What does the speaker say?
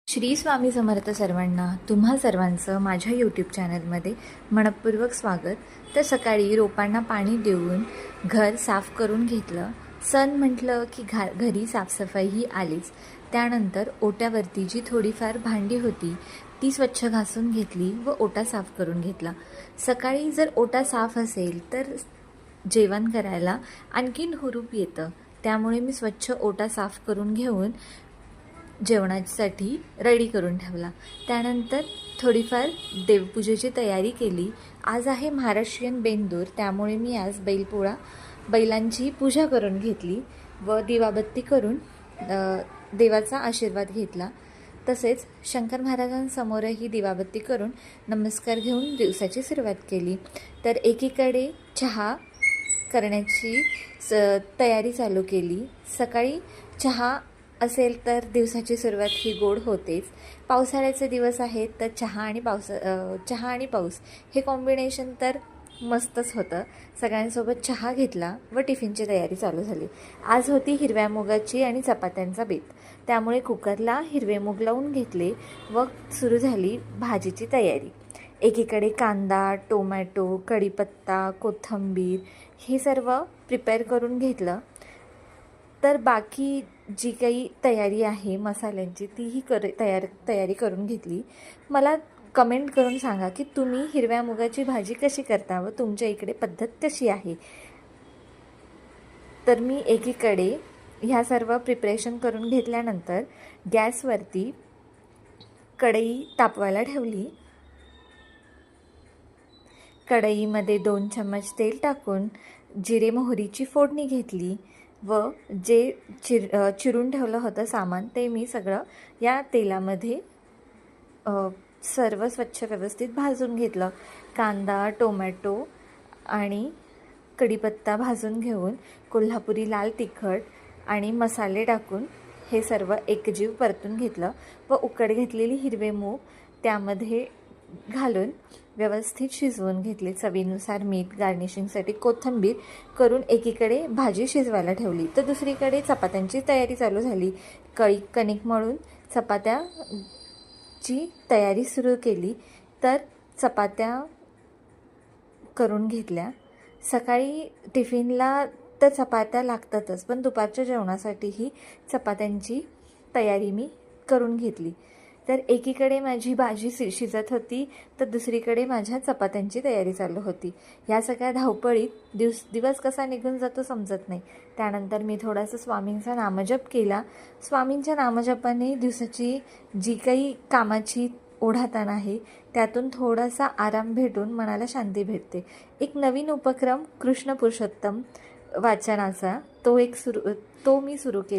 श्री स्वामी समर्थ सर्वांना. तुम्हा सर्वांचं माझ्या यूट्यूब चॅनलमध्ये मनपूर्वक स्वागत. तर सकाळी रोपांना पाणी देऊन घर साफ करून घेतलं. सण म्हटलं की घरी साफसफाई ही आलीच. त्यानंतर ओट्यावरती जी थोडीफार भांडी होती ती स्वच्छ घासून घेतली व ओटा साफ करून घेतला. सकाळी जर ओटा साफ असेल तर जेवण करायला आणखीन हुरूप येतं. त्यामुळे मी स्वच्छ ओटा साफ करून घेऊन जेवणासाठी रेडी करून ठेवला. त्यानंतर थोडीफार देवपूजेची तयारी केली. आज आहे महाराष्ट्रीयन बेंदूर, त्यामुळे मी आज बैलांची पूजा करून घेतली व दिवाबत्ती करून देवाचा आशीर्वाद घेतला. तसेच शंकर महाराजांसमोरही दिवाबत्ती करून नमस्कार घेऊन दिवसाची सुरुवात केली. तर एकीकडे चहा करण्याची तयारी चालू केली. सकाळी चहा असेल तर दिवसाची सुरुवात ही गोड होतेच. पावसाळ्याचे दिवस आहेत तर चहा आणि पाऊस हे कॉम्बिनेशन तर मस्तच होतं. सगळ्यांसोबत चहा घेतला व टिफिनची तयारी चालू झाली. आज होती हिरव्या मुगाची आणि चपात्यांचा बेत, त्यामुळे कुकरला हिरवे मूग लावून घेतले व सुरू झाली भाजीची तयारी. एकीकडे कांदा, टोमॅटो, कढीपत्ता, कोथिंबीर हे सर्व प्रिपेअर करून घेतलं. तर बाकी जी काही तयारी आहे मसाल्यांची तीही तयारी करून घेतली. मला कमेंट करून सांगा की तुम्ही हिरव्या मुगाची भाजी कशी करता व तुमच्या इकडे पद्धत कशी आहे. तर मी एकीकडे ह्या सर्व प्रिपरेशन करून घेतल्यानंतर गॅसवरती कढई तापवायला ठेवली. कढईमध्ये 2 चम्मच तेल टाकून जिरे मोहरीची फोडणी घेतली व जे चिरून ठेवलं होतं सामान ते मी सगळं या तेलामध्ये सर्व स्वच्छ व्यवस्थित भाजून घेतलं. कांदा, टोमॅटो आणि कढीपत्ता भाजून घेऊन कोल्हापुरी लाल तिखट आणि मसाले टाकून हे सर्व एकजीव परतून घेतलं व उकड घेतलेली हिरवे मूग त्यामध्ये घालून व्यवस्थित शिजवून घेतले. चवीनुसार मीठ, गार्निशिंगसाठी कोथिंबीर करून एकीकडे भाजी शिजवायला ठेवली. तर दुसरीकडे चपात्यांची तयारी चालू झाली. कणिक मळून चपात्याची तयारी सुरू केली. तर चपात्या करून घेतल्या. सकाळी टिफिनला तर चपात्या लागतातच, पण दुपारच्या जेवणासाठीही चपात्यांची तयारी मी करून घेतली. तर एकीकडे माझी भाजी शिजत होती तर दुसरीकडे माझ्या चपात्यांची तयारी चालू होती. या सगळ्या धावपळीत दिवस कसा निघून जातो समजत नाही. त्यानंतर मी थोडासा स्वामींचा नामजप केला. स्वामींच्या नामजपाने दिवसाची जी काही कामाची ओढाताण आहे त्यातून थोडासा आराम भेटून मनाला शांती भेटते. एक नवीन उपक्रम कृष्ण पुरुषोत्तम वाचनाचा तो मी सुरू केला.